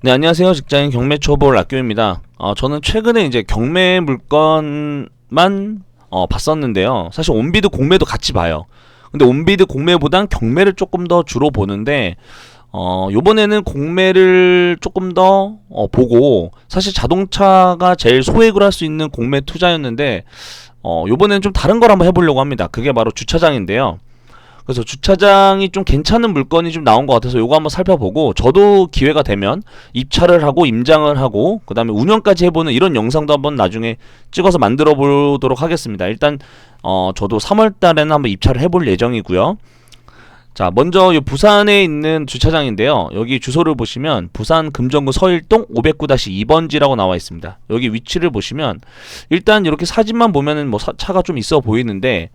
네, 안녕하세요. 직장인 경매 초보 락교입니다. 저는 최근에 이제 경매 물건만 봤었는데요. 사실 온비드 공매도 같이 봐요. 근데 온비드 공매보단 경매를 조금 더 주로 보는데 요번에는 공매를 조금 더 보고, 사실 자동차가 제일 소액으로 할 수 있는 공매 투자였는데 요번에는 좀 다른 걸 한번 해보려고 합니다. 그게 바로 주차장인데요. 그래서 주차장이 좀 괜찮은 물건이 좀 나온 것 같아서 요거 한번 살펴보고, 저도 기회가 되면 입찰을 하고 임장을 하고 그 다음에 운영까지 해보는 이런 영상도 한번 나중에 찍어서 만들어 보도록 하겠습니다. 일단 저도 3월 달에는 한번 입찰을 해볼 예정이고요. 자, 먼저 이 부산에 있는 주차장인데요. 여기 주소를 보시면 부산 금정구 서일동 509-2번지라고 나와 있습니다. 여기 위치를 보시면 일단 이렇게 사진만 보면은 뭐 차가 좀 있어 보이는데,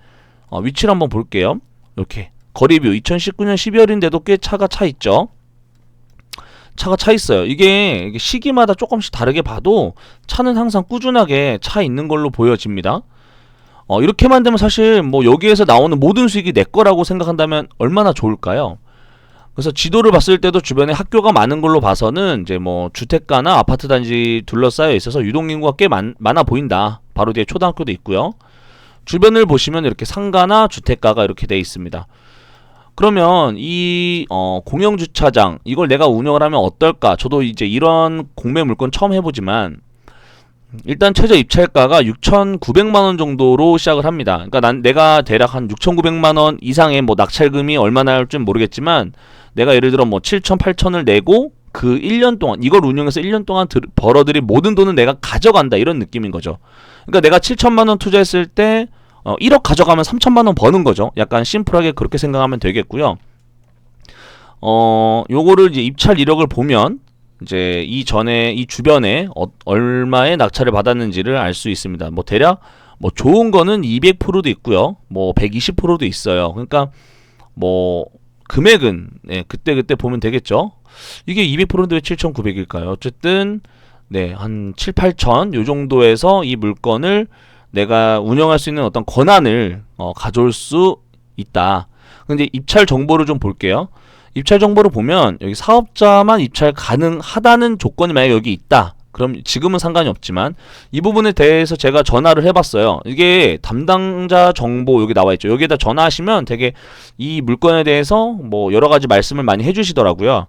위치를 한번 볼게요. 이렇게 거리뷰 2019년 12월인데도 꽤 차가 차 있죠. 차가 차 있어요. 이게 시기마다 조금씩 다르게 봐도 차는 항상 꾸준하게 차 있는 걸로 보여집니다. 이렇게만 되면 사실 뭐 여기에서 나오는 모든 수익이 내 거라고 생각한다면 얼마나 좋을까요? 그래서 지도를 봤을 때도 주변에 학교가 많은 걸로 봐서는 이제 뭐 주택가나 아파트 단지 둘러싸여 있어서 유동인구가 꽤 많아 보인다. 바로 뒤에 초등학교도 있고요. 주변을 보시면 이렇게 상가나 주택가가 이렇게 돼 있습니다. 그러면 이 공영주차장 이걸 내가 운영을 하면 어떨까? 저도 이제 이런 공매 물건 처음 해보지만, 일단 최저 입찰가가 6,900만원 정도로 시작을 합니다. 그러니까 내가 대략 한 6,900만원 이상의 뭐 낙찰금이 얼마나 할지 모르겠지만, 내가 예를 들어 뭐 7,000, 8,000을 내고 그 1년 동안 이걸 운영해서 1년 동안 벌어들인 모든 돈은 내가 가져간다, 이런 느낌인 거죠. 그러니까 내가 7천만원 투자했을 때 1억 가져가면 3천만원 버는 거죠. 약간 심플하게 그렇게 생각하면 되겠고요. 요거를 이제 입찰 이력을 보면 이제 이 전에 이 주변에 얼마의 낙찰을 받았는지를 알 수 있습니다. 뭐 대략 뭐 좋은 거는 200%도 있고요. 뭐 120%도 있어요. 그러니까 뭐 금액은 그때 보면 되겠죠. 이게 200%인데 왜 7,900일까요? 어쨌든 네, 한 7, 8천 요 정도에서 이 물건을 내가 운영할 수 있는 어떤 권한을 가져올 수 있다. 근데 입찰 정보를 좀 볼게요. 입찰 정보를 보면 여기 사업자만 입찰 가능하다는 조건이 만약에 여기 있다. 그럼 지금은 상관이 없지만 이 부분에 대해서 제가 전화를 해봤어요. 이게 담당자 정보 여기 나와 있죠. 여기에다 전화하시면 되게 이 물건에 대해서 뭐 여러 가지 말씀을 많이 해주시더라고요.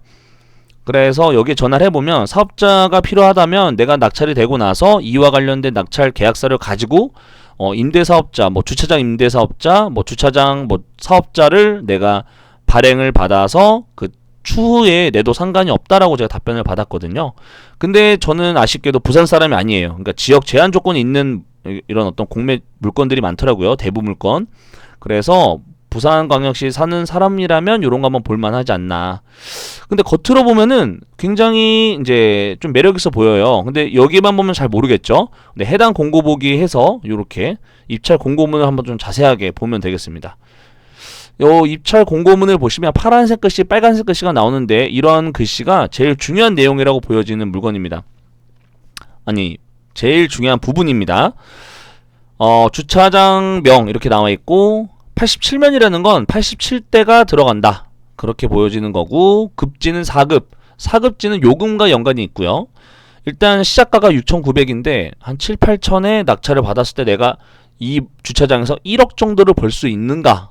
그래서 여기에 전화를 해보면 사업자가 필요하다면 내가 낙찰이 되고 나서 이와 관련된 낙찰 계약서를 가지고 임대사업자, 뭐 주차장 임대사업자, 뭐 주차장 뭐 사업자를 내가 발행을 받아서 그 추후에 내도 상관이 없다라고 제가 답변을 받았거든요. 근데 저는 아쉽게도 부산 사람이 아니에요. 그러니까 지역 제한 조건이 있는 이런 어떤 공매 물건들이 많더라고요. 대부 물건. 그래서 부산광역시 사는 사람이라면 이런 거 한번 볼만하지 않나. 근데 겉으로 보면은 굉장히 이제 좀 매력있어 보여요. 근데 여기만 보면 잘 모르겠죠. 근데 해당 공고 보기 해서 이렇게 입찰 공고문을 한번 좀 자세하게 보면 되겠습니다. 요 입찰 공고문을 보시면 파란색 글씨, 빨간색 글씨가 나오는데 이런 글씨가 제일 중요한 내용이라고 보여지는 물건입니다. 아니, 제일 중요한 부분입니다. 주차장명 이렇게 나와 있고 87면이라는 건 87대가 들어간다, 그렇게 보여지는 거고, 급지는 4급, 4급지는 요금과 연관이 있고요. 일단 시작가가 6,900인데 한 7, 8천에 낙찰을 받았을 때 내가 이 주차장에서 1억 정도를 벌 수 있는가,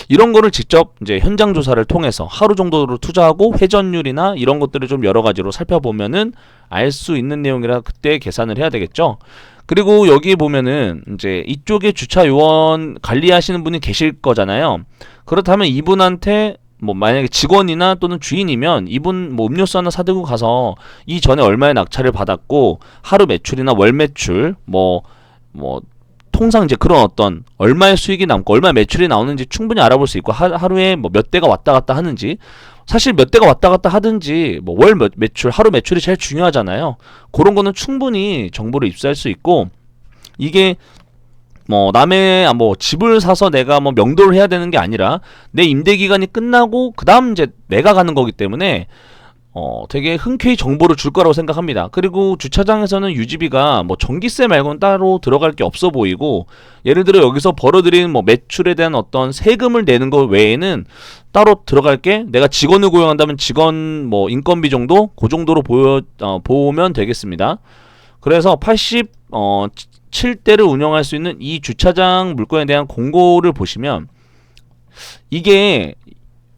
이런 거를 직접 이제 현장 조사를 통해서 하루 정도로 투자하고 회전율이나 이런 것들을 좀 여러 가지로 살펴보면은 알 수 있는 내용이라 그때 계산을 해야 되겠죠. 그리고 여기 보면은 이제 이쪽에 주차 요원 관리하시는 분이 계실 거잖아요. 그렇다면 이분한테 뭐 만약에 직원이나 또는 주인이면 이분 뭐 음료수 하나 사들고 가서 이 전에 얼마의 낙찰을 받았고 하루 매출이나 월 매출 뭐 통상 이제 그런 어떤 얼마의 수익이 남고 얼마의 매출이 나오는지 충분히 알아볼 수 있고, 하루에 뭐 몇 대가 왔다 갔다 하는지, 사실 몇 대가 왔다 갔다 하든지 뭐 월 매출, 하루 매출이 제일 중요하잖아요. 그런 거는 충분히 정보를 입수할 수 있고, 이게 뭐 남의 뭐 집을 사서 내가 뭐 명도를 해야 되는 게 아니라 내 임대 기간이 끝나고 그 다음 이제 내가 가는 거기 때문에 되게 흔쾌히 정보를 줄 거라고 생각합니다. 그리고 주차장에서는 유지비가 뭐 전기세 말고는 따로 들어갈 게 없어 보이고, 예를 들어 여기서 벌어들인 뭐 매출에 대한 어떤 세금을 내는 것 외에는 따로 들어갈 게, 내가 직원을 고용한다면 직원 뭐 인건비 정도 그 정도로 보면 되겠습니다. 그래서 87대를 운영할 수 있는 이 주차장 물건에 대한 공고를 보시면, 이게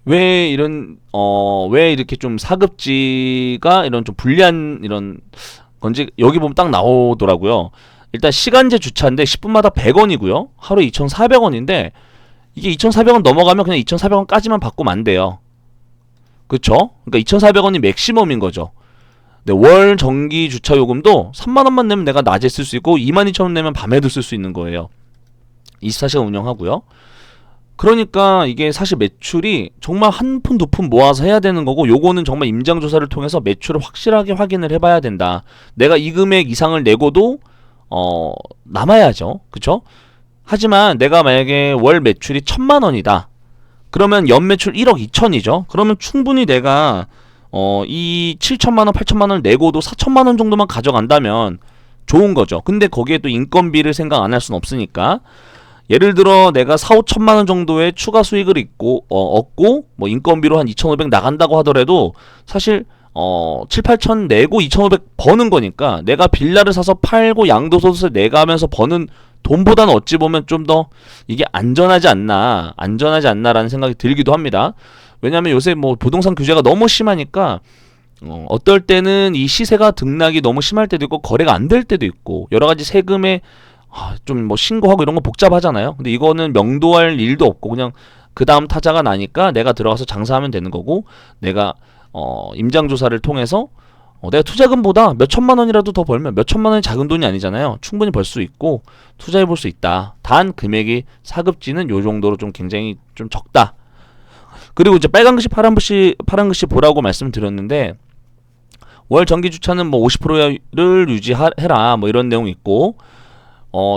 왜 이렇게 좀 사급지가 이런 좀 불리한 이런 건지 여기 보면 딱 나오더라고요. 일단 시간제 주차인데 10분마다 100원이고요. 하루에 2,400원인데, 이게 2,400원 넘어가면 그냥 2,400원까지만 받고만 안 돼요. 그쵸? 그러니까 2,400원이 맥시멈인 거죠. 근데 월 정기 주차 요금도 3만원만 내면 내가 낮에 쓸 수 있고 22,000원 내면 밤에도 쓸 수 있는 거예요. 24시간 운영하고요. 그러니까 이게 사실 매출이 정말 한 푼 두 푼 모아서 해야 되는 거고, 요거는 정말 임장조사를 통해서 매출을 확실하게 확인을 해봐야 된다. 내가 이 금액 이상을 내고도 남아야죠. 그쵸? 하지만 내가 만약에 월 매출이 1,000만원이다. 그러면 연 매출 1억 2천이죠. 그러면 충분히 내가 이 7천만원 8천만원을 내고도 4천만원 정도만 가져간다면 좋은 거죠. 근데 거기에 또 인건비를 생각 안 할 수는 없으니까, 예를 들어 내가 4, 5천만원 정도의 추가 수익을 얻고 뭐 인건비로 한 2,500 나간다고 하더라도 사실 7, 8천 내고 2,500 버는 거니까, 내가 빌라를 사서 팔고 양도소득세 내가면서 버는 돈보다는 어찌 보면 좀 더 이게 안전하지 않나라는 생각이 들기도 합니다. 왜냐하면 요새 뭐 부동산 규제가 너무 심하니까 어떨 때는 이 시세가 등락이 너무 심할 때도 있고 거래가 안 될 때도 있고, 여러 가지 세금에 좀 뭐 신고하고 이런 거 복잡하잖아요. 근데 이거는 명도할 일도 없고 그냥 그 다음 타자가 나니까 내가 들어가서 장사하면 되는 거고, 내가 임장조사를 통해서 내가 투자금보다 몇 천만 원이라도 더 벌면, 몇 천만 원이 작은 돈이 아니잖아요. 충분히 벌 수 있고 투자해 볼 수 있다. 단 금액이 사급지는 요 정도로 좀 굉장히 좀 적다. 그리고 이제 빨간 글씨 파란 글씨 보라고 말씀드렸는데, 월 정기 주차는 뭐 50%를 유지해라 뭐 이런 내용이 있고,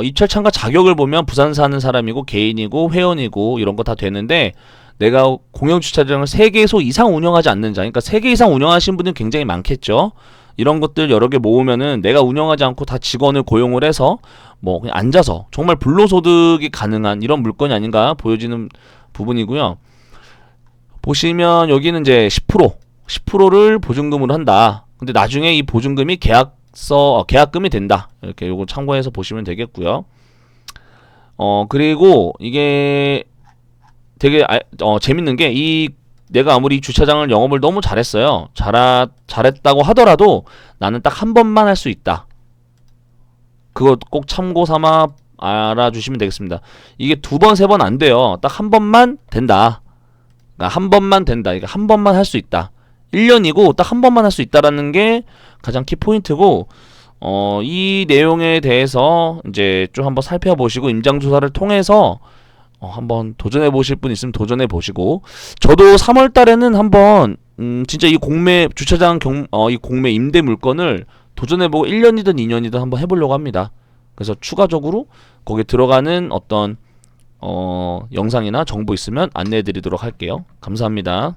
입찰 참가 자격을 보면 부산 사는 사람이고 개인이고 회원이고 이런 거 다 되는데, 내가 공영 주차장을 3개소 이상 운영하지 않는 자, 그러니까 3개 이상 운영하신 분은 굉장히 많겠죠. 이런 것들 여러 개 모으면은 내가 운영하지 않고 다 직원을 고용을 해서 뭐 그냥 앉아서 정말 불로소득이 가능한 이런 물건이 아닌가 보여지는 부분이고요. 보시면 여기는 이제 10%를 보증금으로 한다. 근데 나중에 이 보증금이 계약금이 된다. 이렇게 요거 참고해서 보시면 되겠고요. 그리고 이게 되게 재밌는 게, 내가 아무리 주차장을 영업을 너무 잘했어요. 잘했다고 하더라도 나는 딱 한 번만 할 수 있다. 그거 꼭 참고 삼아 알아주시면 되겠습니다. 이게 2번, 3번 안 돼요. 딱 한 번만 된다. 그러니까 한 번만 된다. 그러니까 한 번만 할 수 있다. 1년이고 딱 한 번만 할 수 있다라는 게 가장 키포인트고, 이 내용에 대해서 이제 좀 한번 살펴보시고 임장조사를 통해서 한번 도전해 보실 분 있으면 도전해 보시고, 저도 3월 달에는 한번 진짜 이 공매 주차장 이 공매 임대 물건을 도전해 보고 1년이든 2년이든 한번 해보려고 합니다. 그래서 추가적으로 거기에 들어가는 어떤 영상이나 정보 있으면 안내해 드리도록 할게요. 감사합니다.